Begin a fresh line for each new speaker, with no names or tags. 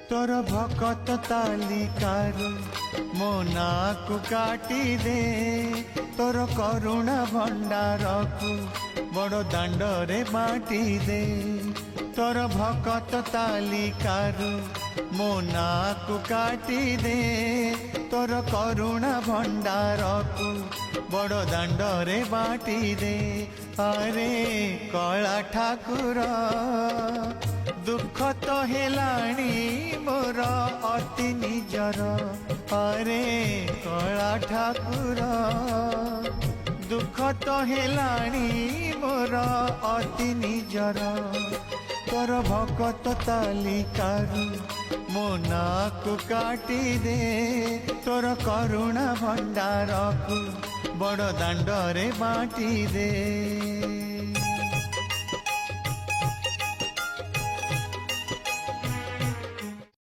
तोर भकत तालिकारु मो नाकु काटी दे तोर करुणा भंडारकु बड़ दांडरे बाटी दे तोर भकत तालिकारु मो नाकु काटी दे तोर करुणा भंडारकु बड़ दांडरे बाटी दे अरे कला ठाकुर दुख तो हेलाणी मोर अति निजर अरे कला ठाकुर दुख तो हेलाणी मोर अति निजर तोर भकत तालिकारु मो नाकु काटी दे तोर करुणा भंडारकु बड़ दांडरे बाटी दे।